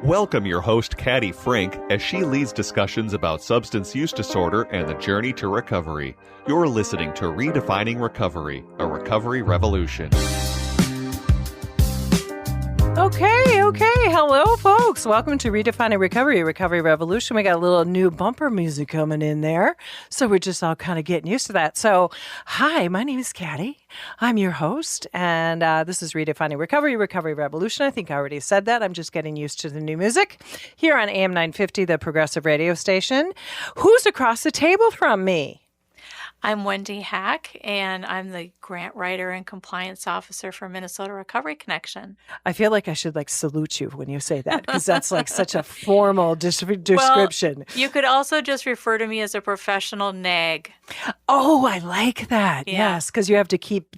Welcome your host, Caddy Frink, as she leads discussions about substance use disorder and the journey to recovery. You're listening to Redefining Recovery, a recovery revolution. Okay. Hello, folks. Welcome to Redefining Recovery, a recovery revolution. We got a little new bumper music coming in there. So we're just all kind of getting used to that. So, hi, my name is Caddy. I'm your host, and this is Redefining Recovery, recovery revolution. I think I already said that. I'm just getting used to the new music here on AM 950, the progressive radio station. Who's across the table from me? I'm Wendy Hack, and I'm the grant writer and compliance officer for Minnesota Recovery Connection. I feel like I should salute you when you say that, because that's such a formal description. Well, you could also just refer to me as a professional nag. Oh, I like that. Yeah. Yes, because you have to keep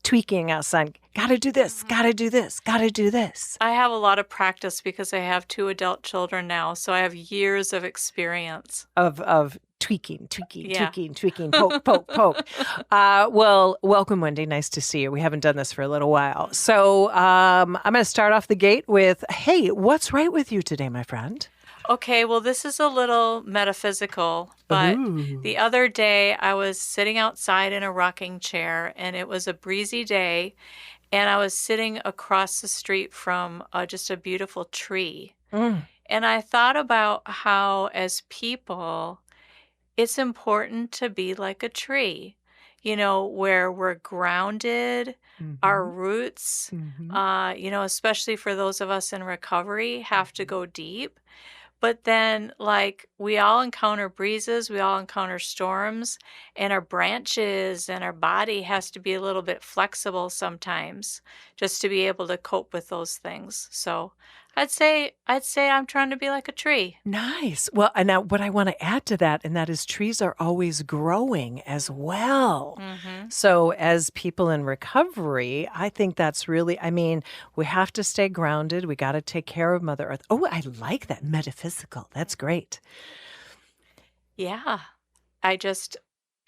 tweaking us on gotta do this, gotta do this, gotta do this. I have a lot of practice because I have 2 adult children now, so I have years of experience. Of tweaking, Yeah. tweaking, poke. Well, welcome, Wendy. Nice to see you. We haven't done this for a little while. So I'm going to start off the gate with, hey, what's right with you today, my friend? Okay, well, this is a little metaphysical, but the other day I was sitting outside in a rocking chair, and it was a breezy day, and I was sitting across the street from just a beautiful tree. And I thought about how, as people, it's important to be like a tree, where we're grounded, our roots, especially for those of us in recovery, have to go deep. But then, we all encounter breezes, we all encounter storms, and our branches and our body has to be a little bit flexible sometimes just to be able to cope with those things. So I'd say I'm trying to be like a tree. Nice. Well, and now what I want to add to that, and that is trees are always growing as well. So as people in recovery, I think that's really, we have to stay grounded. We got to take care of Mother Earth. Oh, I like that. Metaphysical. That's great. Yeah.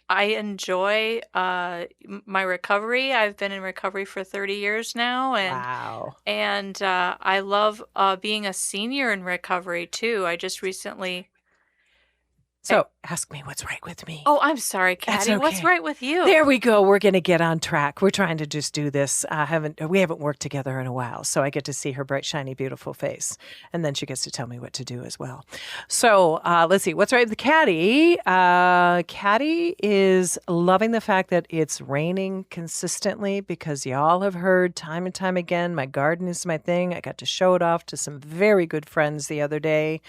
I enjoy my recovery. I've been in recovery for 30 years now. And, wow. And I love being a senior in recovery, too. I just recently... So ask me what's right with me. Oh, I'm sorry, Caddy. Okay. What's right with you? There we go. We're going to get on track. We're trying to just do this. We haven't worked together in a while, so I get to see her bright, shiny, beautiful face, and then she gets to tell me what to do as well. So let's see. What's right with Caddy? Caddy is loving the fact that it's raining consistently, because y'all have heard time and time again, my garden is my thing. I got to show it off to some very good friends the other day.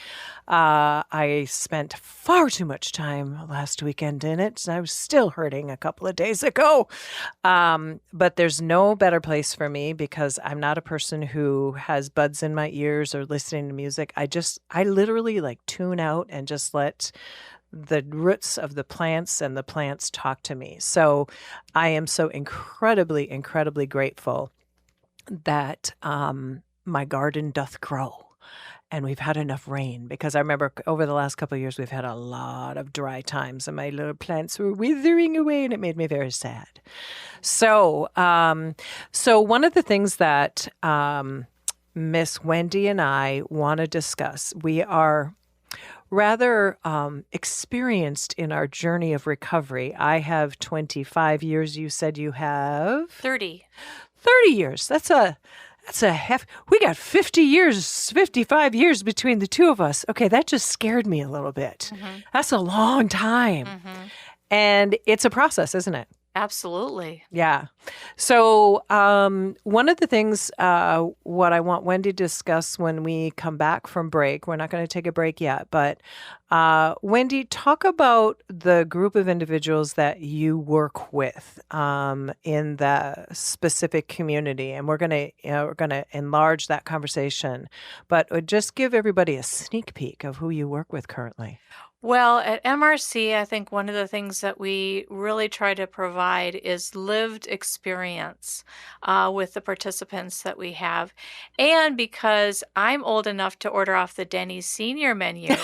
I spent far too much time last weekend in it. So I was still hurting a couple of days ago. But there's no better place for me, because I'm not a person who has buds in my ears or listening to music. I literally tune out and just let the roots of the plants and the plants talk to me. So I am so incredibly, incredibly grateful that my garden doth grow. And we've had enough rain, because I remember over the last couple of years, we've had a lot of dry times and my little plants were withering away, and it made me very sad. So one of the things that Miss Wendy and I want to discuss, we are rather experienced in our journey of recovery. I have 25 years. You said you have? 30. 30 years. That's a we got 50 years, 55 years between the two of us. Okay, that just scared me a little bit. That's a long time. And it's a process, isn't it? Absolutely. Yeah. So one of the things what I want Wendy to discuss when we come back from break, we're not going to take a break yet, but Wendy, talk about the group of individuals that you work with in the specific community, and we're going to enlarge that conversation, but just give everybody a sneak peek of who you work with currently. Well, at MRC, I think one of the things that we really try to provide is lived experience with the participants that we have. And because I'm old enough to order off the Denny's senior menu,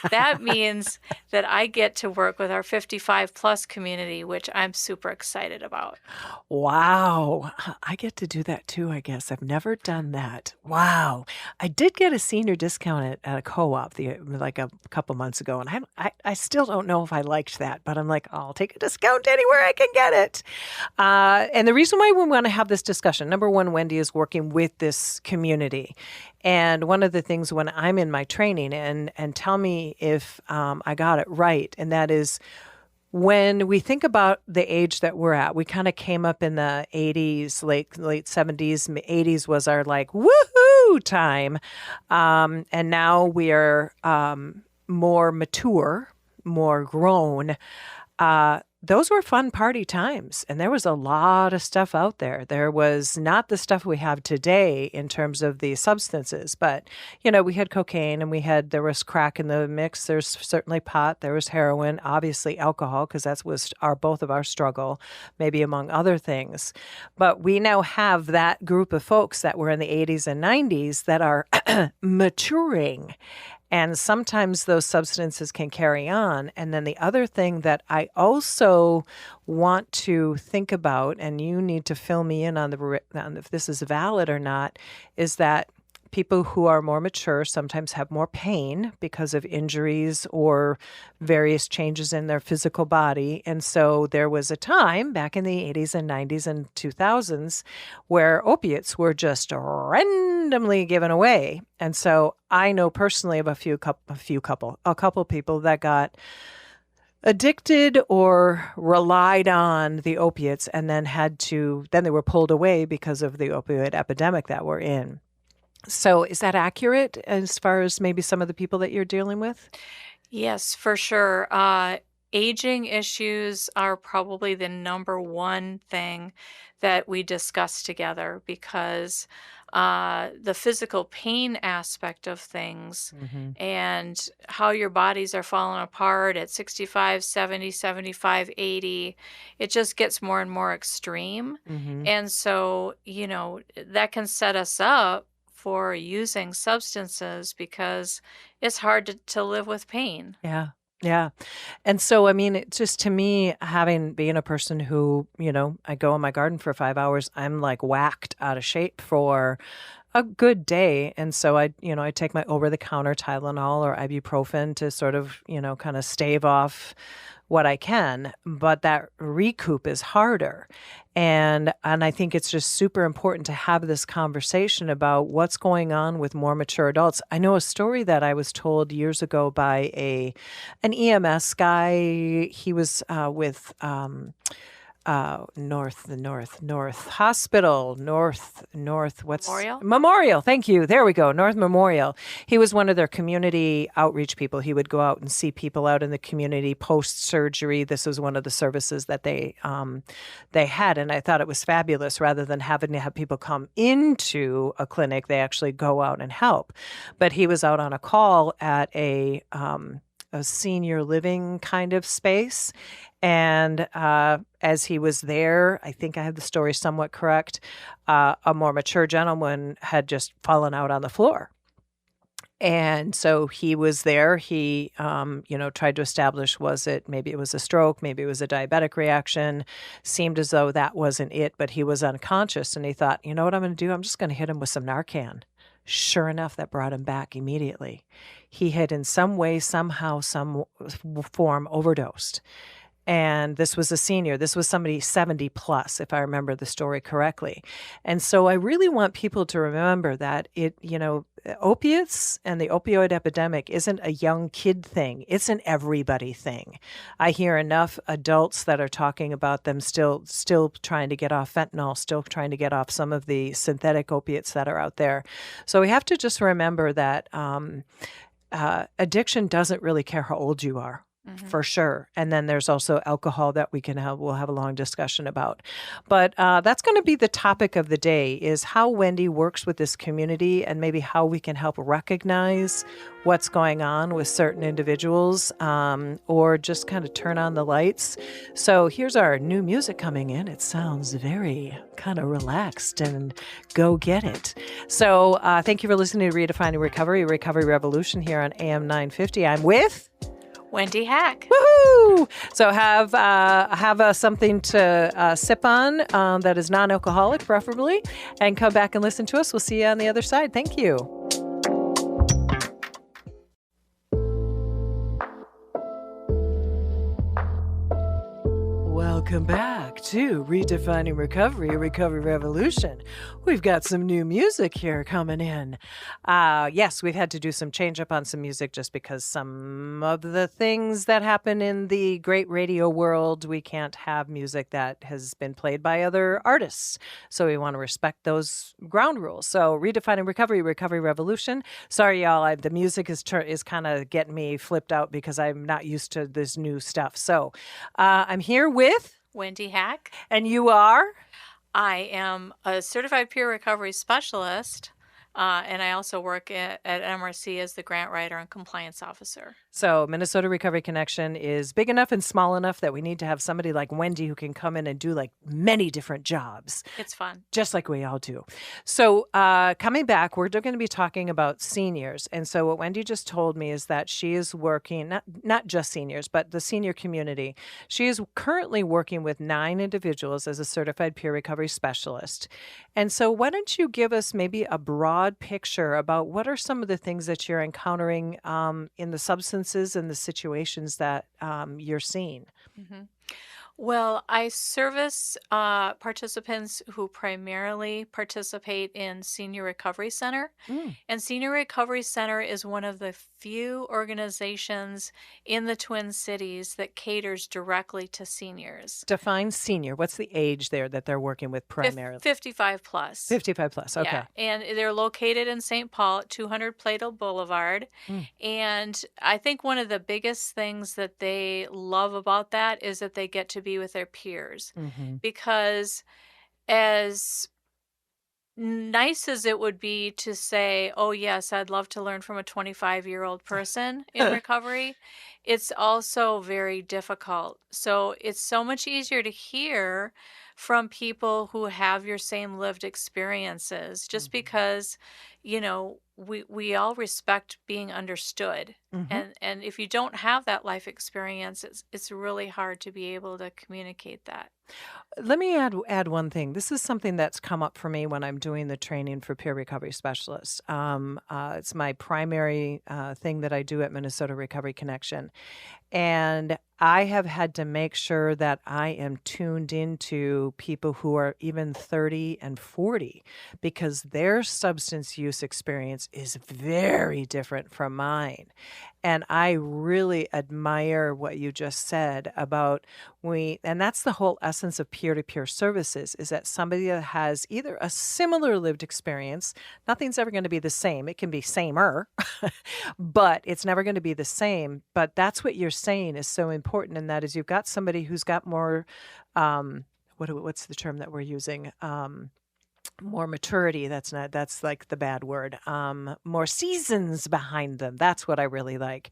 that means that I get to work with our 55 plus community, which I'm super excited about. Wow. I get to do that too, I guess. I've never done that. Wow. I did get a senior discount at a co-op like a couple months ago, and I still don't know if I liked that, but I'm like, I'll take a discount anywhere I can get it. And the reason why we want to have this discussion, number one, Wendy is working with this community. And one of the things when I'm in my training, and tell me if I got it right, and that is, when we think about the age that we're at, we kind of came up in the 80s, late 70s, 80s was our like woohoo time. And now we are more mature, more grown. Those were fun party times, and there was a lot of stuff out there. There was not the stuff we have today in terms of the substances, but, we had cocaine and there was crack in the mix. There's certainly pot, there was heroin, obviously alcohol, because that was both of our struggle, maybe among other things. But we now have that group of folks that were in the 80s and 90s that are maturing. And sometimes those substances can carry on. And then the other thing that I also want to think about, and you need to fill me in on if this is valid or not, is that people who are more mature sometimes have more pain because of injuries or various changes in their physical body. And so there was a time back in the 80s and 90s and 2000s where opiates were just randomly given away. And so I know personally of a couple people that got addicted or relied on the opiates and then they were pulled away because of the opioid epidemic that we're in. So is that accurate as far as maybe some of the people that you're dealing with? Yes, for sure. Aging issues are probably the number one thing that we discuss together because the physical pain aspect of things and how your bodies are falling apart at 65, 70, 75, 80, it just gets more and more extreme. And so, that can set us up for using substances because it's hard to live with pain. Yeah. Yeah. And so, it just to me, being a person who, I go in my garden for 5 hours, I'm like whacked out of shape for a good day. And so I take my over-the-counter Tylenol or ibuprofen to sort of, kind of stave off what I can, but that recoup is harder. And I think it's just super important to have this conversation about what's going on with more mature adults. I know a story that I was told years ago by an EMS guy. He was with North Hospital, what's Memorial. Thank you. There we go. North Memorial. He was one of their community outreach people. He would go out and see people out in the community post surgery. This was one of the services that they had, and I thought it was fabulous. Rather than having to have people come into a clinic, they actually go out and help. But he was out on a call at a senior living kind of space. And as he was there, I think I have the story somewhat correct, a more mature gentleman had just fallen out on the floor. And so he was there. He, tried to establish, maybe it was a stroke, maybe it was a diabetic reaction. Seemed as though that wasn't it, but he was unconscious. And he thought, you know what I'm going to do? I'm just going to hit him with some Narcan. Sure enough, that brought him back immediately. He had in some way, somehow, some form overdosed. And this was a senior. This was somebody 70 plus, if I remember the story correctly. And so I really want people to remember that opiates and the opioid epidemic isn't a young kid thing. It's an everybody thing. I hear enough adults that are talking about them still trying to get off fentanyl, still trying to get off some of the synthetic opiates that are out there. So we have to just remember that addiction doesn't really care how old you are. for sure. And then there's also alcohol that we'll have a long discussion about. But that's going to be the topic of the day, is how Wendy works with this community and maybe how we can help recognize what's going on with certain individuals, or just kind of turn on the lights. So here's our new music coming in. It sounds very kind of relaxed and go get it. So thank you for listening to Redefining Recovery, Recovery Revolution here on AM 950. I'm with Wendy Hack. Woohoo! So have something to sip on that is non-alcoholic, preferably, and come back and listen to us. We'll see you on the other side. Thank you. Welcome back to Redefining Recovery, Recovery Revolution. We've got some new music here coming in. Yes, we've had to do some change up on some music just because some of the things that happen in the great radio world, we can't have music that has been played by other artists. So we want to respect those ground rules. So Redefining Recovery, Recovery Revolution. Sorry, y'all, the music is kind of getting me flipped out because I'm not used to this new stuff. So I'm here with Wendy Hack. And you are? I am a certified peer recovery specialist, and I also work at MRC as the grant writer and compliance officer. So Minnesota Recovery Connection is big enough and small enough that we need to have somebody like Wendy who can come in and do like many different jobs. It's fun. Just like we all do. So coming back, we're going to be talking about seniors. And so what Wendy just told me is that she is working, not just seniors, but the senior community. She is currently working with 9 individuals as a certified peer recovery specialist. And so why don't you give us maybe a broad picture about what are some of the things that you're encountering in the substances and the situations that you're seeing? Mm-hmm. Well, I service participants who primarily participate in Senior Recovery Center. And Senior Recovery Center is one of the few organizations in the Twin Cities that caters directly to seniors. Define senior. What's the age there that they're working with primarily? 55 plus. 55 plus, okay. Yeah. And they're located in St. Paul at 200 Plato Boulevard. And I think one of the biggest things that they love about that is that they get to be with their peers. Because as nice as it would be to say, oh, yes, I'd love to learn from a 25-year-old person in recovery, it's also very difficult. So it's so much easier to hear from people who have your same lived experiences, just because, you know, we all respect being understood. And if you don't have that life experience, it's really hard to be able to communicate that. Let me add one thing. This is something that's come up for me when I'm doing the training for peer recovery specialists. It's my primary thing that I do at Minnesota Recovery Connection. And I have had to make sure that I am tuned into people who are even 30 and 40 because their substance use experience is very different from mine. And I really admire what you just said about and that's the whole essence of peer-to-peer services, is that somebody that has either a similar lived experience, nothing's ever going to be the same. It can be samer, but it's never going to be the same. But that's what you're saying is so important, and that is you've got somebody who's got more, what's the term that we're using? More maturity. That's like the bad word. More seasons behind them. That's what I really like.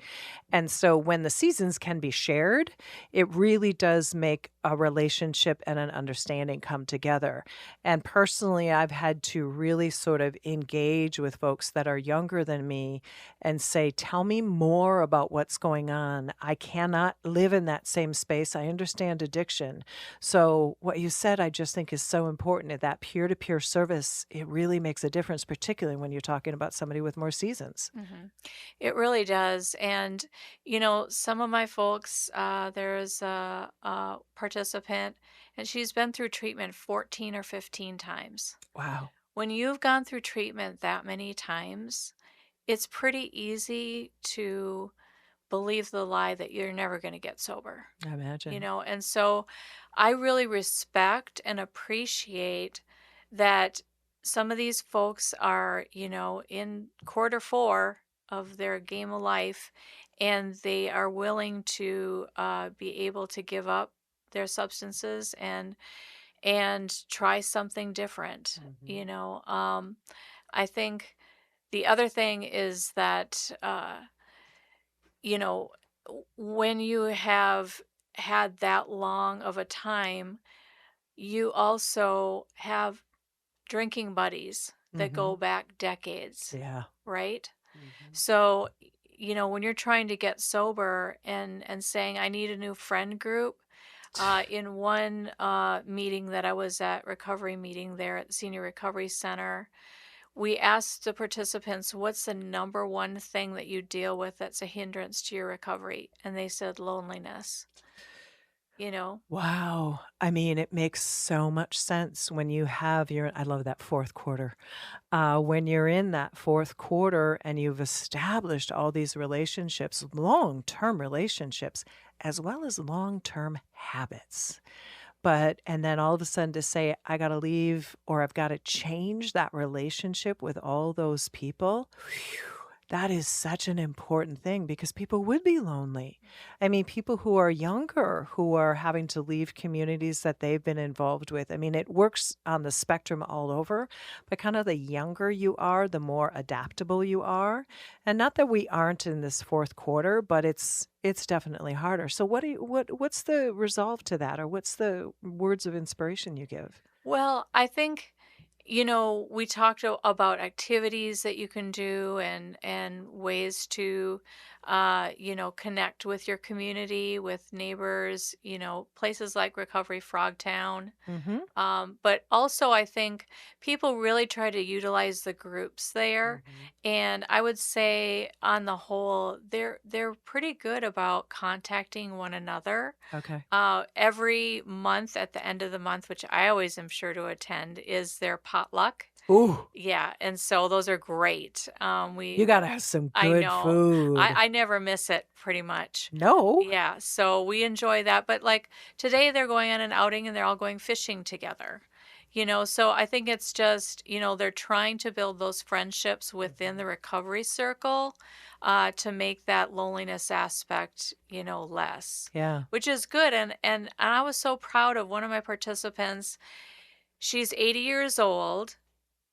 And so when the seasons can be shared, it really does make a relationship and an understanding come together. And personally, I've had to really sort of engage with folks that are younger than me and say, tell me more about what's going on. I cannot live in that same space. I understand addiction. So what you said, I just think is so important. That peer-to-peer service, it really makes a difference, particularly when you're talking about somebody with more seasons. It really does. And, you know, some of my folks, there's a participant, and she's been through treatment 14 or 15 times. Wow. When you've gone through treatment that many times, it's pretty easy to believe the lie that you're never going to get sober. I imagine. You know, and so I really respect and appreciate that some of these folks are, you know, in quarter 4 their game of life, and they are willing to be able to give up their substances and try something different. I think the other thing is that you know, when you have had that long of a time, you also have drinking buddies that go back decades, Yeah. right? So, when you're trying to get sober and saying, I need a new friend group, in one meeting that I was at, recovery meeting there at the Senior Recovery Center, we asked the participants, what's the number one thing that you deal with that's a hindrance to your recovery? And they said loneliness, you know? Wow. I mean, it makes so much sense when you have I love that fourth quarter. When you're in that fourth quarter and you've established all these relationships, long-term relationships, as well as long-term habits. And then all of a sudden to say, I got to leave or I've got to change that relationship with all those people. That is such an important thing because people would be lonely. I mean, people who are younger, who are having to leave communities that they've been involved with. I mean, it works on the spectrum all over, but kind of the younger you are, the more adaptable you are. And not that we aren't in this fourth quarter, but it's definitely harder. So what's the resolve to that, or what's the words of inspiration you give? Well, I think, we talked about activities that you can do and ways to, connect with your community, with neighbors, places like Recovery Frogtown. Mm-hmm. But also, I think people really try to utilize the groups there, and I would say, on the whole, they're pretty good about contacting one another. Okay. Every month, at the end of the month, which I always am sure to attend, is their potluck. Ooh, Yeah, and so those are great. you got to have some I good know. food. I never miss it, pretty much. No. Yeah, so we enjoy that. But like today, they're going on an outing and they're all going fishing together. So I think it's just, they're trying to build those friendships within the recovery circle to make that loneliness aspect, less, Yeah. which is good. And I was so proud of one of my participants. She's 80 years old.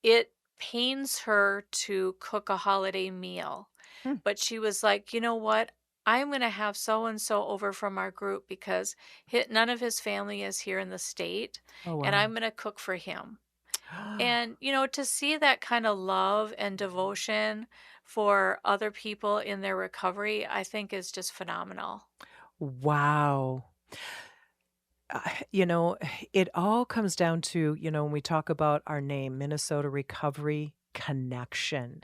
It pains her to cook a holiday meal. Hmm. But she was like, you know what? I'm going to have so and so over from our group because none of his family is here in the state, Oh, and wow. I'm going to cook for him. And, to see that kind of love and devotion for other people in their recovery, I think is just phenomenal. Wow. You know, it all comes down to, when we talk about our name, Minnesota Recovery Connection.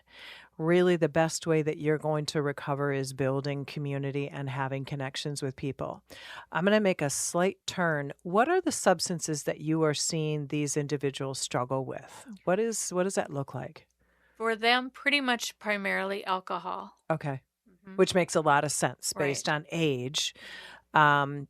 Really, the best way that you're going to recover is building community and having connections with people. I'm going to make a slight turn. What are the substances that you are seeing these individuals struggle with? What does that look like? For them, pretty much primarily alcohol. Okay. Mhm. Which makes a lot of sense based Right. on age.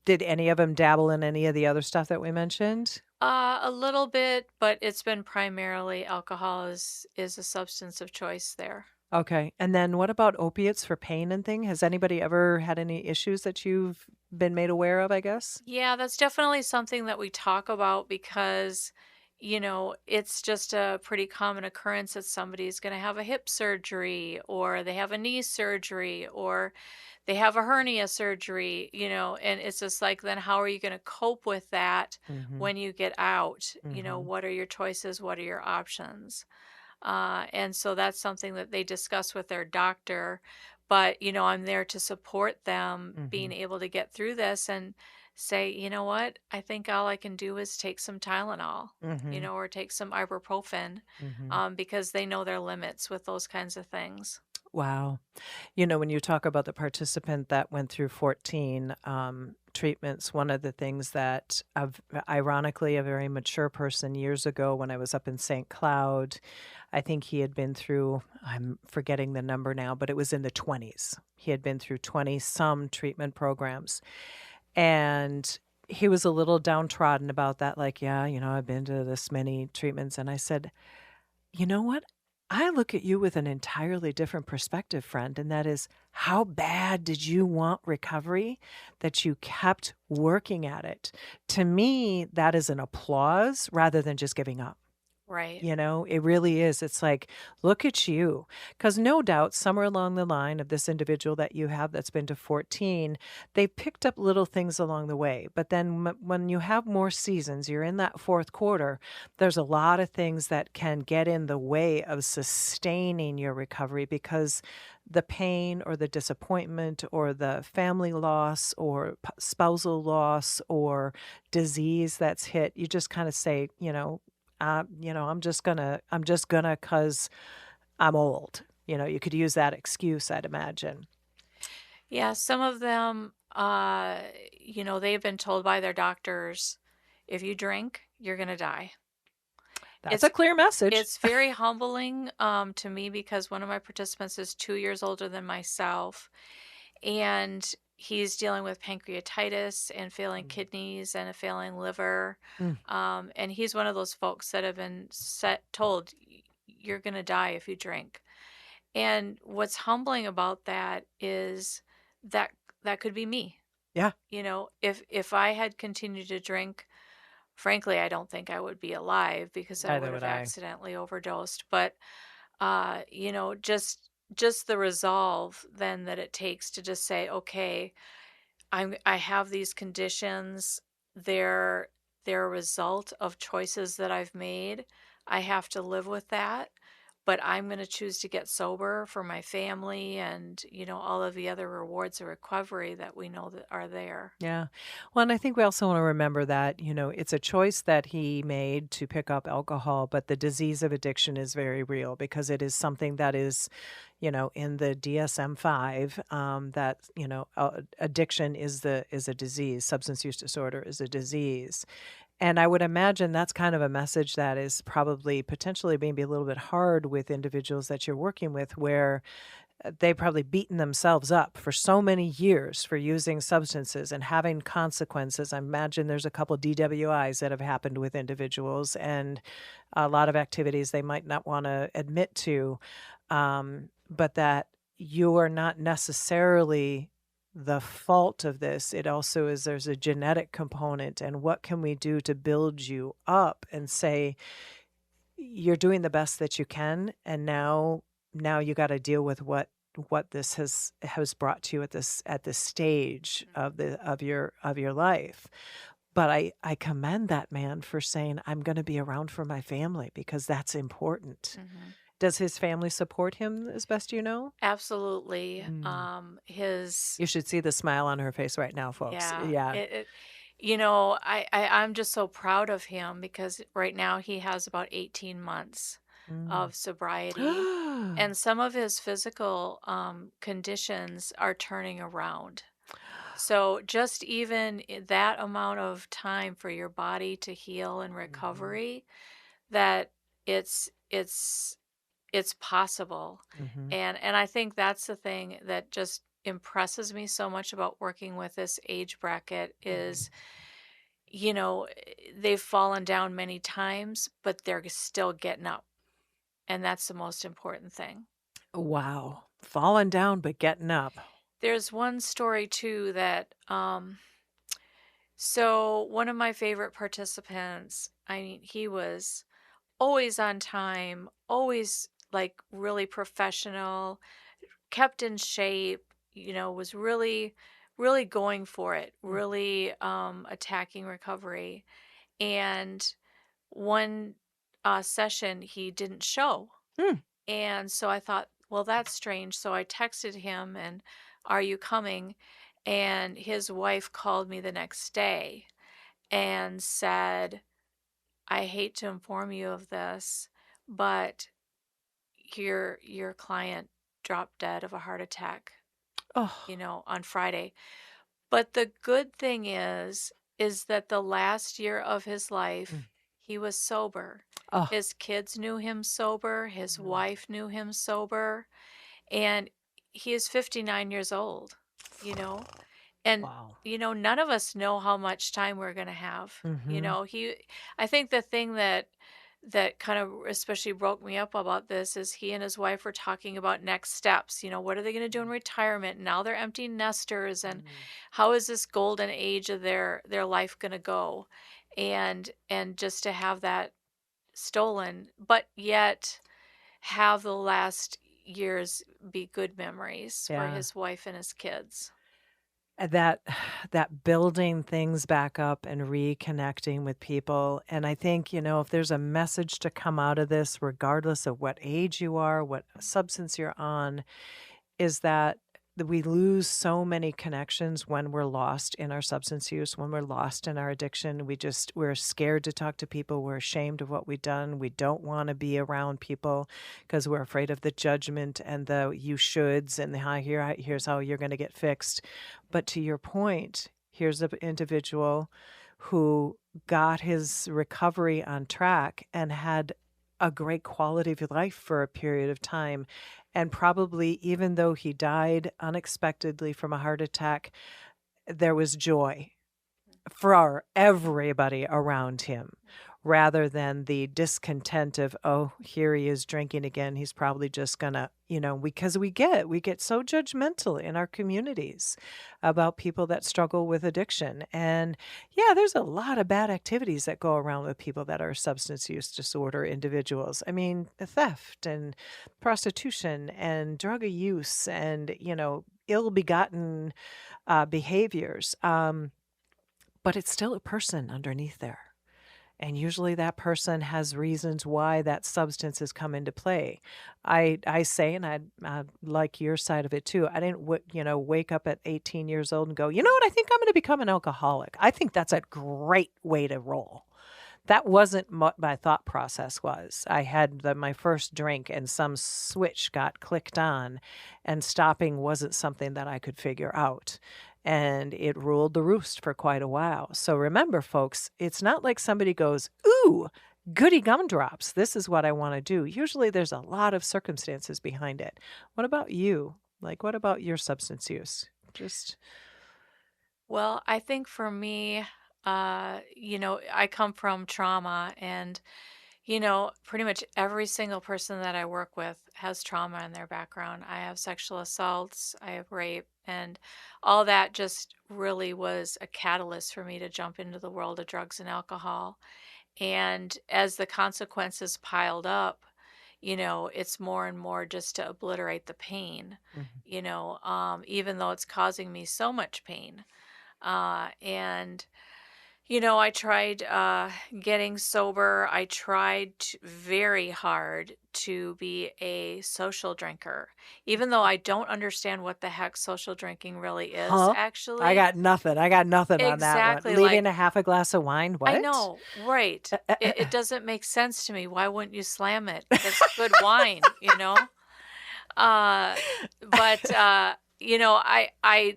Did any of them dabble in any of the other stuff that we mentioned? A little bit, but it's been primarily alcohol is a substance of choice there. Okay. And then what about opiates for pain and thing? Has anybody ever had any issues that you've been made aware of, I guess? Yeah, that's definitely something that we talk about because, it's just a pretty common occurrence that somebody's going to have a hip surgery or they have a knee surgery or they have a hernia surgery, and it's just like, then how are you going to cope with that Mm-hmm. when you get out? Mm-hmm. What are your choices? What are your options? And so that's something that they discuss with their doctor. But, I'm there to support them being able to get through this and say, you know what? I think all I can do is take some Tylenol, Mm-hmm. or take some ibuprofen Mm-hmm. because they know their limits with those kinds of things. Wow. When you talk about the participant that went through 14 treatments, one of the things that, ironically, a very mature person years ago when I was up in St. Cloud, I think he had been through, I'm forgetting the number now, but it was in the 20s. He had been through 20 some treatment programs. And he was a little downtrodden about that, like, yeah, I've been to this many treatments. And I said, you know what? I look at you with an entirely different perspective, friend, and that is how bad did you want recovery that you kept working at it? To me, that is an applause rather than just giving up. Right. You know, it really is. It's like, look at you. Because no doubt, somewhere along the line of this individual that you have that's been to 14, they picked up little things along the way. But then when you have more seasons, you're in that fourth quarter, there's a lot of things that can get in the way of sustaining your recovery because the pain or the disappointment or the family loss or spousal loss or disease that's hit, you just kind of say, I'm just gonna, cause I'm old. You could use that excuse, I'd imagine. Yeah, some of them, they've been told by their doctors, if you drink, you're going to die. That's a It's clear message. it's very humbling to me because one of my participants is 2 years older than myself, and he's dealing with pancreatitis and failing kidneys and a failing liver. Mm, And he's one of those folks that have been told, you're going to die if you drink. And what's humbling about that is that that could be me. yeah, If I had continued to drink, frankly, I don't think I would be alive because I neither would would have I. accidentally overdosed. But just the resolve then that it takes to just say, okay, I have these conditions. They're they're a result of choices that I've made. I have to live with that, but I'm going to choose to get sober for my family and, all of the other rewards of recovery that we know that are there. Yeah. Well, and I think we also want to remember that, it's a choice that he made to pick up alcohol, but the disease of addiction is very real because it is something that is, in the DSM-5, that, addiction is a disease. Substance use disorder is a disease. And I would imagine that's kind of a message that is probably potentially maybe a little bit hard with individuals that you're working with where they've probably beaten themselves up for so many years for using substances and having consequences. I imagine there's a couple DWIs that have happened with individuals and a lot of activities they might not want to admit to, but that you are not necessarily the fault of this. It also is there's a genetic component, and what can we do to build you up and say, you're doing the best that you can, and now you got to deal with what this has brought to you at this stage of your life. But I commend that man for saying, I'm going to be around for my family because that's important. Hmm. Does his family support him as best you know? Absolutely. Mm. His You should see the smile on her face right now, folks. Yeah, Yeah. I'm just so proud of him because right now he has about 18 months Mm. of sobriety, and some of his physical conditions are turning around. So just even that amount of time for your body to heal and Mhm. recovery, that it's it's possible. Mhm. And I think that's the thing that just impresses me so much about working with this age bracket Mhm. is, they've fallen down many times, but they're still getting up. And that's the most important thing. Wow. Falling down but getting up. There's one story too that so one of my favorite participants, I mean, he was always on time, always like really professional, kept in shape, was really, really going for it, Mm. really attacking recovery. And one session, he didn't show. Mm. And so I thought, well, that's strange. So I texted him and, are you coming? And his wife called me the next day and said, I hate to inform you of this, but your client dropped dead of a heart attack, Oh. on Friday. But the good thing is that the last year of his Mm. life, he was sober. Oh. His kids knew him sober, his Mm. wife knew him sober, and he is 59 years old, you know? And Wow. none of us know how much time we're going to have. Mhm. I think the thing that that kind of especially broke me up about this is he and his wife were talking about next steps. What are they going to do in retirement? Now they're empty nesters, and how is this golden age of their life going to go? And just to have that stolen, but yet have the last years be good memories for Yeah. his wife and his kids. That that building things back up and reconnecting with people. And I think, if there's a message to come out of this, regardless of what age you are, what substance you're on, is that we lose so many connections when we're lost in our substance use, when we're lost in our addiction. We're scared to talk to people. We're ashamed of what we've done. We don't want to be around people because we're afraid of the judgment and the you shoulds and here's how you're going to get fixed. But to your point, here's an individual who got his recovery on track and had a great quality of life for a period of time. And probably, even though he died unexpectedly from a heart attack, there was joy for everybody around him, rather than the discontent of, oh, here he is drinking again. He's probably just gonna, because we get so judgmental in our communities about people that struggle with addiction. And yeah, there's a lot of bad activities that go around with people that are substance use disorder individuals. I mean, theft and prostitution and drug use and, ill-begotten behaviors. But it's still a person underneath there. And usually that person has reasons why that substance has come into play. I say, and I like your side of it too, I didn't wake up at 18 years old and go, you know what, I think I'm going to become an alcoholic. I think that's a great way to roll. That wasn't what my thought process was. I had my first drink and some switch got clicked on, and stopping wasn't something that I could figure out. And it ruled the roost for quite a while. So remember, folks, it's not like somebody goes, ooh, goody gumdrops, this is what I want to do. Usually there's a lot of circumstances behind it. What about you? Like, what about your substance use? Well, I think for me, I come from trauma, and pretty much every single person that I work with has trauma in their background. I have sexual assaults, I have rape, and all that just really was a catalyst for me to jump into the world of drugs and alcohol. And as the consequences piled up, it's more and more just to obliterate the pain, even though it's causing me so much pain. And I tried getting sober. I tried very hard to be a social drinker, even though I don't understand what the heck social drinking really is, Huh? actually. I got nothing on that one. Exactly, Leaving a half a glass of wine? What? I know, right. It doesn't make sense to me. Why wouldn't you slam it? It's good wine, But, I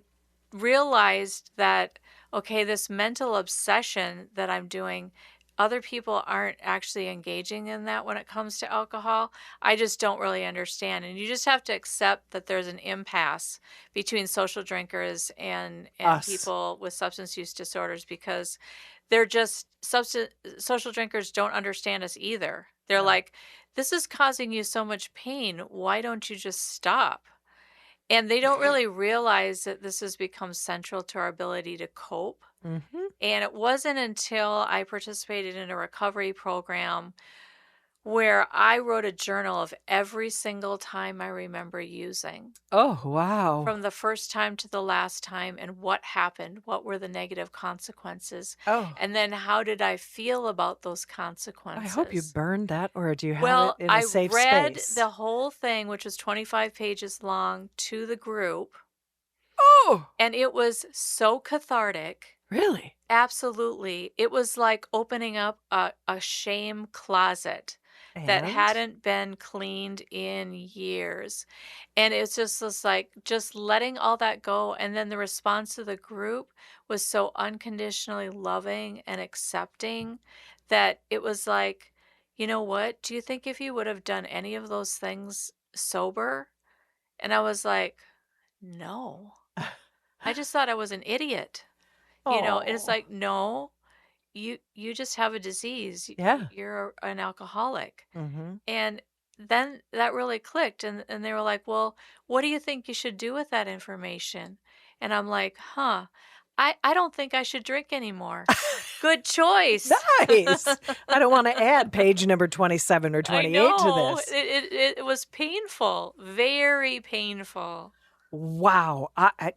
realized that, okay, this mental obsession that I'm doing, other people aren't actually engaging in that when it comes to alcohol. I just don't really understand. And you just have to accept that there's an impasse between social drinkers and Us. people with substance use disorders, because they're just social drinkers don't understand us either. They're No. like, this is causing you so much pain. Why don't you just stop? And they don't really realize that this has become central to our ability to cope. Mm-hmm. And it wasn't until I participated in a recovery program where I wrote a journal of every single time I remember using, Oh, wow. from the first time to the last time, and what happened, what were the negative consequences, Oh, and then how did I feel about those I consequences. hope you burned that, or do you have Well, it in a I safe read space? the whole thing, which was 25 pages long, to the group, Oh, and it was so cathartic. really? Absolutely. It was like opening up a shame closet that And? hadn't been cleaned in years. And it's just this, like, just letting all that go. And then the response of the group was so unconditionally loving and accepting that it was like, you know what? Do you think if you would have done any of those things sober? And I was like, no. I just thought I was an idiot. It's Oh, like, no, you just have a disease. Yeah. You're an alcoholic. Mm-hmm. And then that really clicked, and they were like, "Well, what do you think you should do with that information?" And I'm like, "Huh. I don't think I should drink anymore." Good choice. Nice. I don't want to add page number 27 or I 28 to know. this. It was painful, very painful. Wow. I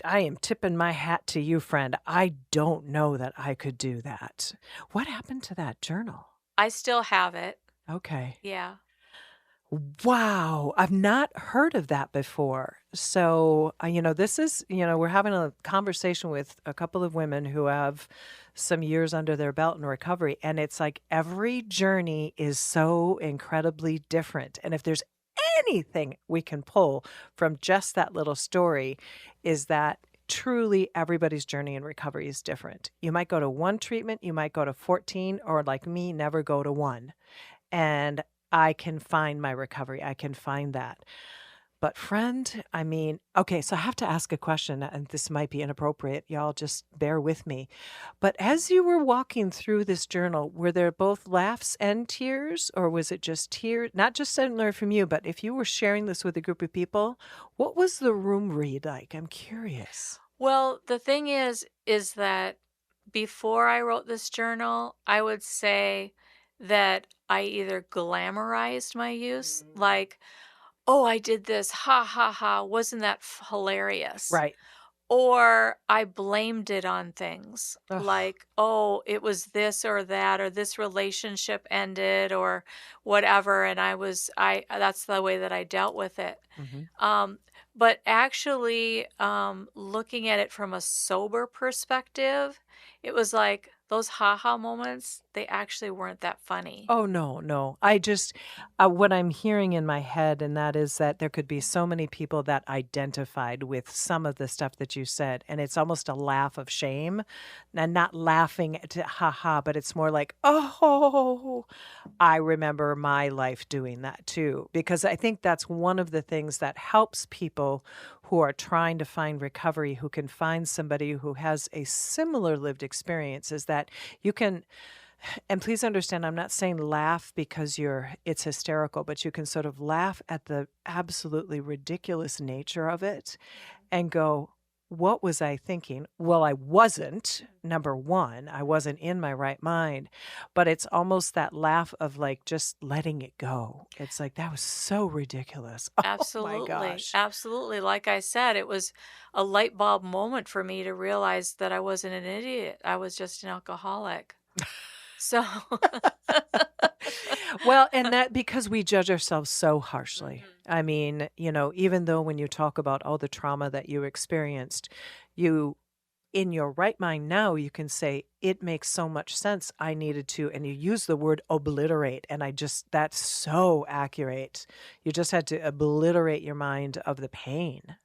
am tipping my hat to you, friend. I don't know that I could do that. What happened to that journal? I still have it. Okay. Yeah. Wow. I've not heard of that before. So, this is, we're having a conversation with a couple of women who have some years under their belt in recovery. And it's like every journey is so incredibly different. And if there's anything we can pull from just that little story, is that truly everybody's journey in recovery is different. You might go to one treatment, you might go to 14, or like me, never go to one. And I can find my recovery. I can find that. But friend, okay, so I have to ask a question, and this might be inappropriate. Y'all just bear with me. But as you were walking through this journal, were there both laughs and tears, or was it just tears? Not just similar from you, but if you were sharing this with a group of people, what was the room read like? I'm curious. Well, the thing is that before I wrote this journal, I would say that I either glamorized my use, like, "Oh, I did this. Ha ha ha. Wasn't that hilarious?" Right. Or I blamed it on things Ugh. like, "Oh, it was this or that, or this relationship ended, or whatever." And that's the way that I dealt with it. Mhm. But actually, looking at it from a sober perspective, it was like those haha moments, they actually weren't that funny. Oh, no, no. I just, what I'm hearing in my head, and that is that there could be so many people that identified with some of the stuff that you said. And it's almost a laugh of shame, and not laughing to haha, but it's more like, oh, I remember my life doing that too. Because I think that's one of the things that helps people who are trying to find recovery, who can find somebody who has a similar lived experience, is that you can, and please understand, I'm not saying laugh because it's hysterical, but you can sort of laugh at the absolutely ridiculous nature of it and go, what was I thinking? Well, I wasn't, number one, I wasn't in my right mind, but it's almost that laugh of like just letting it go. It's like, that was so ridiculous. Oh my Absolutely. gosh. Absolutely. Like I said, it was a light bulb moment for me to realize that I wasn't an idiot. I was just an alcoholic. So, Well, and that because we judge ourselves so harshly. I mean, even though when you talk about all the trauma that you experienced, you, in your right mind now, you can say, it makes so much sense. I needed to, and you use the word obliterate. And that's so accurate. You just had to obliterate your mind of the pain.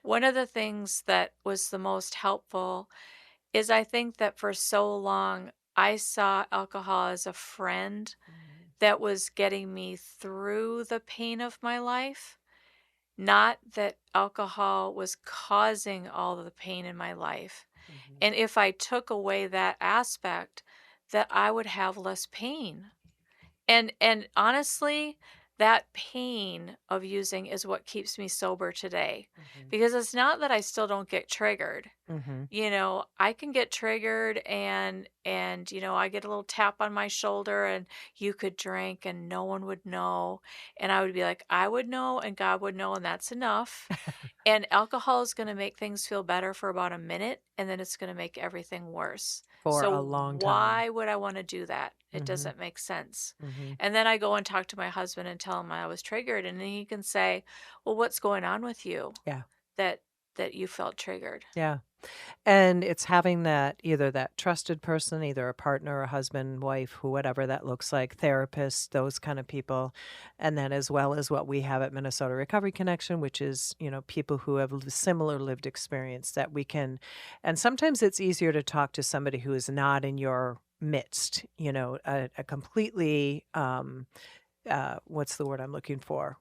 one of the things that was the most helpful is I think that for so long, I saw alcohol as a friend that was getting me through the pain of my life, not that alcohol was causing all of the pain in my life. And if I took away that aspect, that I would have less pain. And honestly, that pain of using is what keeps me sober today. Because it's not that I still don't get triggered. Mm-hmm. I can get triggered and I get a little tap on my shoulder and you could drink and no one would know. And I would be like, I would know and God would know, and that's enough. And alcohol is going to make things feel better for about a minute, and then it's going to make everything worse. For a So long time. why would I want to do that? It Mhm. doesn't make sense. Mhm. And then I go and talk to my husband and tell him I was triggered, and then he can say, "Well, what's going on with you Yeah. that you felt triggered?" Yeah. And it's having that, either that trusted person, either a partner, a husband, wife, who, whatever that looks like, therapists, those kind of people. And then as well as what we have at Minnesota Recovery Connection, which is, people who have similar lived experience that we can, and sometimes it's easier to talk to somebody who is not in your midst, a completely, what's the word I'm looking for?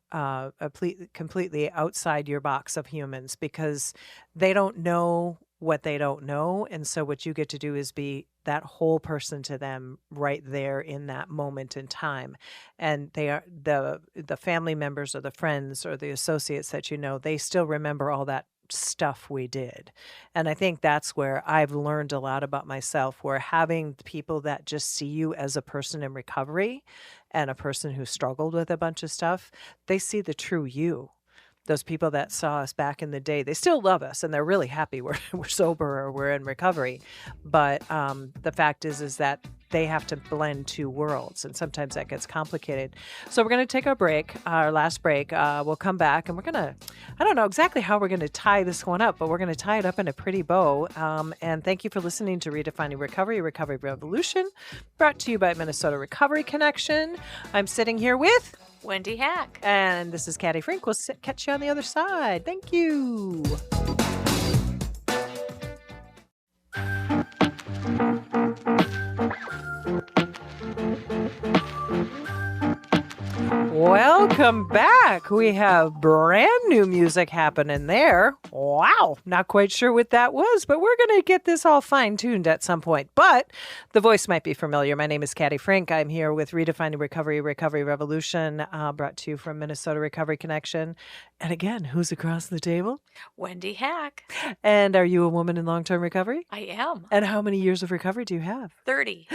Completely outside your box of humans, because they don't know what they don't know. And so what you get to do is be that whole person to them right there in that moment in time. And they are the family members or the friends or the associates that they still remember all that stuff we did. And I think that's where I've learned a lot about myself, where having people that just see you as a person in recovery and a person who struggled with a bunch of stuff, they see the true you. Those people that saw us back in the day, they still love us and they're really happy we're sober or we're in recovery. But the fact is that they have to blend two worlds, and sometimes that gets complicated. So we're going to take our last break. We'll come back and we're going to, I don't know exactly how we're going to tie this one up, but we're going to tie it up in a pretty bow. And thank you for listening to Redefining Recovery, Recovery Revolution, brought to you by Minnesota Recovery Connection. I'm sitting here with Wendy Hack. And this is Caddy Frink. We'll catch you on the other side. Thank you. Welcome back. We have brand new music happening there. Wow. Not quite sure what that was, but we're going to get this all fine-tuned at some point. But the voice might be familiar. My name is Caddy Frink. I'm here with Redefining Recovery, Recovery Revolution, brought to you from Minnesota Recovery Connection. And again, who's across the table? Wendy Hack. And are you a woman in long-term recovery? I am. And how many years of recovery do you have? 30.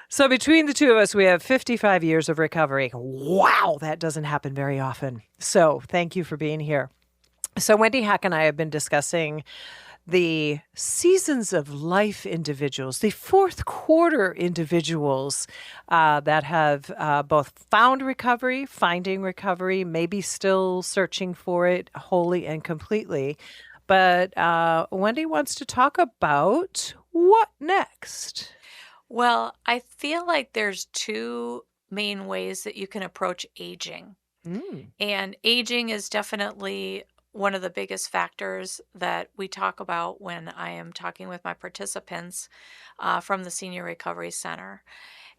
So between the two of us, we have 55 years of recovery. Wow, that doesn't happen very often. So thank you for being here. So Wendy Hack and I have been discussing the seasons of life individuals, the fourth quarter individuals that have both found recovery, finding recovery, maybe still searching for it wholly and completely. But Wendy wants to talk about what next. Well, I feel like there's two main ways that you can approach aging. And aging is definitely one of the biggest factors that we talk about when I am talking with my participants from the Senior Recovery Center.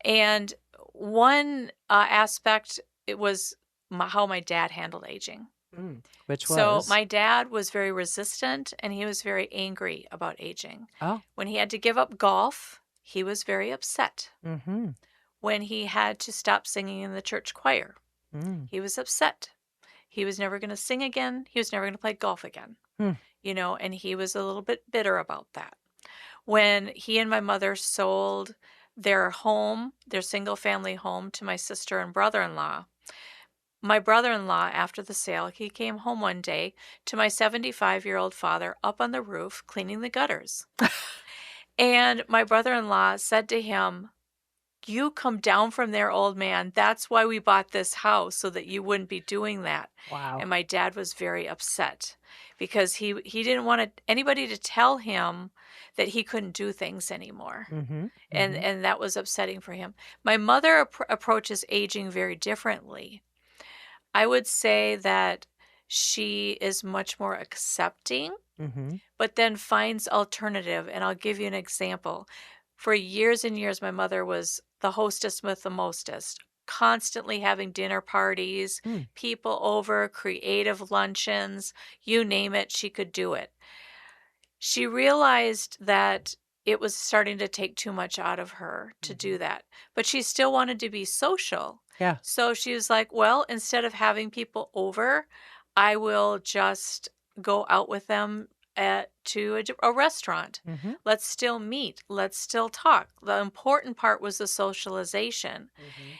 And one aspect, it was how my dad handled aging. Which was? So my dad was very resistant and he was very angry about aging. Oh. When he had to give up golf, he was very upset. Mm-hmm. When he had to stop singing in the church choir, he was upset. He was never going to sing again. He was never going to play golf again. And he was a little bit bitter about that. When he and my mother sold their home, their single family home, to my sister and brother-in-law, my brother-in-law, after the sale, he came home one day to my 75-year-old father up on the roof cleaning the gutters. And my brother-in-law said to him, "You come down from there, old man. That's why we bought this house, so that you wouldn't be doing that." Wow. And my dad was very upset because he didn't want anybody to tell him that he couldn't do things anymore. And that was upsetting for him. My mother approaches aging very differently. I would say that she is much more accepting, but then finds alternative. And I'll give you an example. For years and years, my mother was the hostess with the mostest, constantly having dinner parties, people over, creative luncheons, you name it, she could do it. She realized that it was starting to take too much out of her to do that, but she still wanted to be social. Yeah. So she was like, well, instead of having people over, I will just go out with them to a restaurant. Let's still meet. Let's still talk. The important part was the socialization.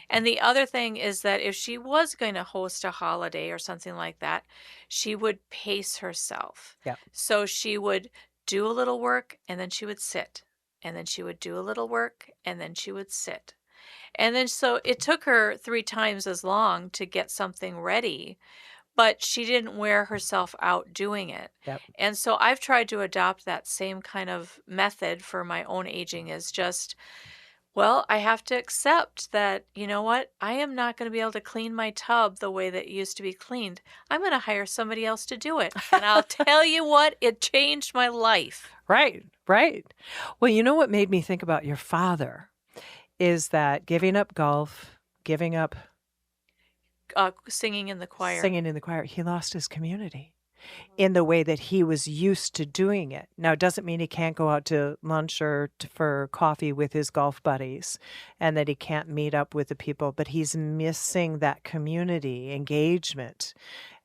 And the other thing is that if she was going to host a holiday or something like that, she would pace herself. Yep. So she would do a little work and then she would sit. And then she would do a little work and then she would sit. And then so it took her 3 times as long to get something ready, but she didn't wear herself out doing it. Yep. And so I've tried to adopt that same kind of method for my own aging, is just, well, I have to accept that, you know what, I am not going to be able to clean my tub the way that it used to be cleaned. I'm going to hire somebody else to do it. And I'll tell you what, it changed my life. Right. Well, you know what made me think about your father is that giving up golf, giving up Singing in the choir. he lost his community. in the way that he was used to doing it. Now, it doesn't mean he can't go out to lunch or for coffee with his golf buddies and that he can't meet up with the people, but he's missing that community engagement.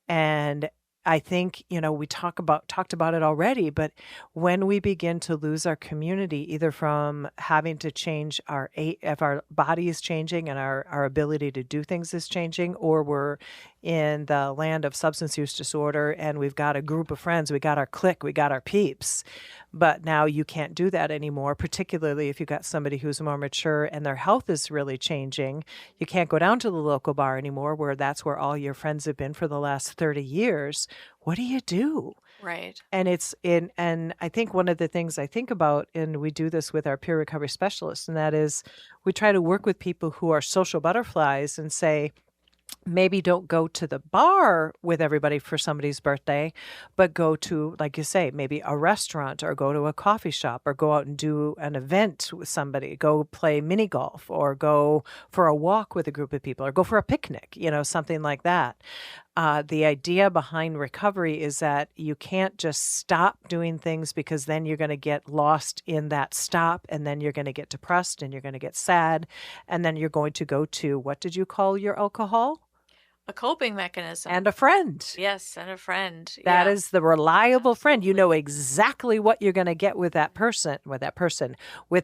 And I think, we talked about it already, but when we begin to lose our community, either from having to change if our body is changing and our ability to do things is changing, or we're in the land of substance use disorder and we've got a group of friends, we got our clique, we got our peeps, but now you can't do that anymore, particularly if you've got somebody who's more mature and their health is really changing. You can't go down to the local bar anymore where that's where all your friends have been for the last 30 years. What do you do? Right. And I think one of the things I think about, and we do this with our peer recovery specialists, and that is we try to work with people who are social butterflies and say, maybe don't go to the bar with everybody for somebody's birthday, but go to, like you say, maybe a restaurant or go to a coffee shop or go out and do an event with somebody, go play mini golf or go for a walk with a group of people or go for a picnic, something like that. The idea behind recovery is that you can't just stop doing things because then you're going to get lost in that stop and then you're going to get depressed and you're going to get sad and then you're going to go to, what did you call your alcohol? A coping mechanism. And a friend. Yes, and a friend. That is the reliable friend. You know exactly what you're going to get with that person, with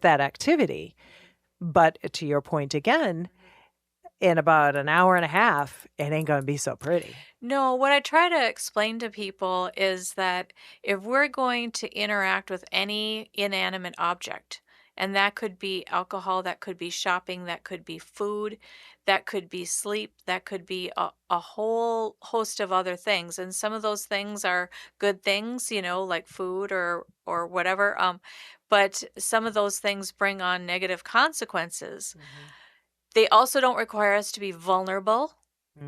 that activity. But to your point again, in about an hour and a half, it ain't going to be so pretty. No, what I try to explain to people is that if we're going to interact with any inanimate object, and that could be alcohol, that could be shopping, that could be food, that could be sleep, that could be a whole host of other things. And some of those things are good things, like food or whatever. But some of those things bring on negative consequences. Mm-hmm. They also don't require us to be vulnerable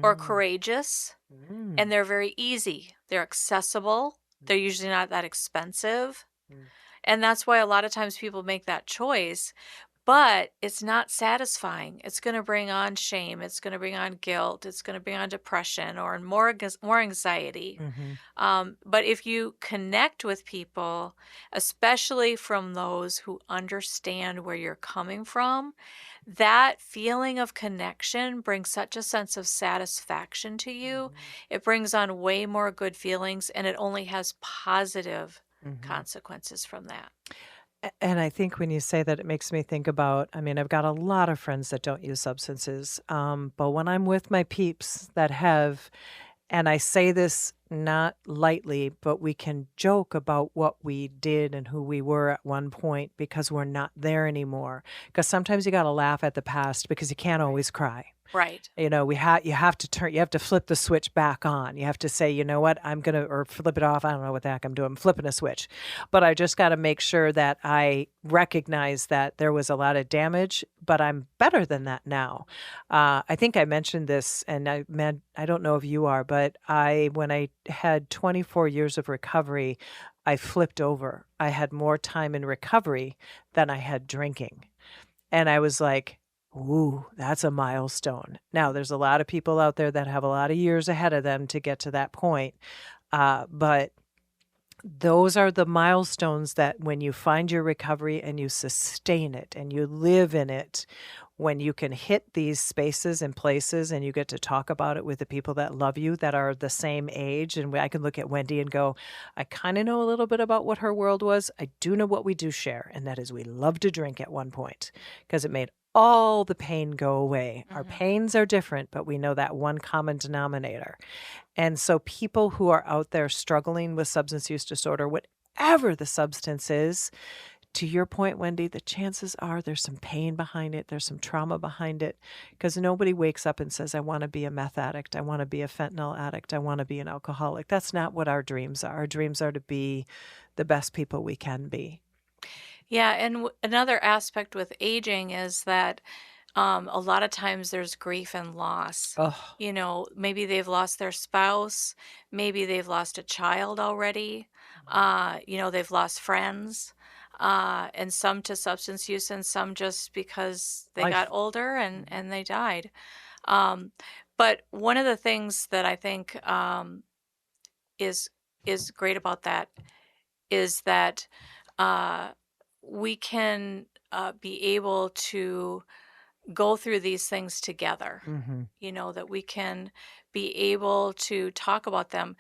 or courageous, and they're very easy. They're accessible. They're usually not that expensive. And that's why a lot of times people make that choice, but it's not satisfying. It's going to bring on shame. It's going to bring on guilt. It's going to bring on depression or more anxiety. Mm-hmm. But if you connect with people, especially from those who understand where you're coming from, that feeling of connection brings such a sense of satisfaction to you. Mm-hmm. It brings on way more good feelings, and it only has positive consequences from that. And I think when you say that, it makes me think about, I've got a lot of friends that don't use substances, but when I'm with my peeps that have, and I say this not lightly, but we can joke about what we did and who we were at one point because we're not there anymore. Because sometimes you got to laugh at the past because you can't always cry. Right. You have to flip the switch back on. You have to say, you know what, or flip it off. I don't know what the heck I'm doing. I'm flipping a switch. But I just got to make sure that I recognize that there was a lot of damage, but I'm better than that now. I think I mentioned this, and I don't know if you are, but when I had 24 years of recovery, I flipped over. I had more time in recovery than I had drinking. And I was like, ooh, that's a milestone. Now, there's a lot of people out there that have a lot of years ahead of them to get to that point. But those are the milestones that when you find your recovery and you sustain it and you live in it, when you can hit these spaces and places and you get to talk about it with the people that love you that are the same age. And I can look at Wendy and go, I kind of know a little bit about what her world was. I do know what we do share. And that is we love to drink at one point because it made all the pain go away. Mm-hmm. Our pains are different, but we know that one common denominator. And so people who are out there struggling with substance use disorder, whatever the substance is, to your point, Wendy, the chances are there's some pain behind it. There's some trauma behind it because nobody wakes up and says, I want to be a meth addict. I want to be a fentanyl addict. I want to be an alcoholic. That's not what our dreams are. Our dreams are to be the best people we can be. Yeah, and another aspect with aging is that a lot of times there's grief and loss. Oh. Maybe they've lost their spouse. Maybe they've lost a child already. They've lost friends. And some to substance use and some just because they got older and they died. But one of the things that I think is is great about that is that we can be able to go through these things together. That we can be able to talk about them.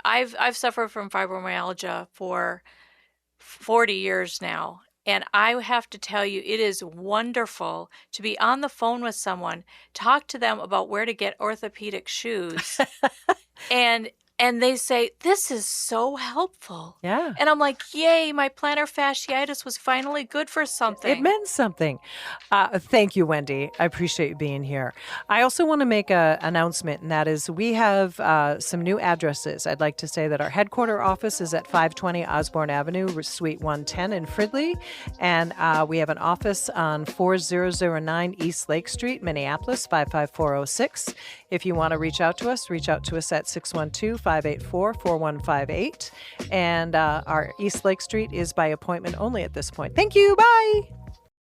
I've suffered from fibromyalgia for 40 years now. And I have to tell you, it is wonderful to be on the phone with someone, talk to them about where to get orthopedic shoes. And they say, this is so helpful. Yeah. And I'm like, yay, my plantar fasciitis was finally good for something. It meant something. Thank you, Wendy. I appreciate you being here. I also want to make an announcement, and that is we have some new addresses. I'd like to say that our headquarter office is at 520 Osborne Avenue, Suite 110 in Fridley. And we have an office on 4009 East Lake Street, Minneapolis, 55406. If you want to reach out to us at 612-584-4158. And our East Lake Street is by appointment only at this point. Thank you. Bye.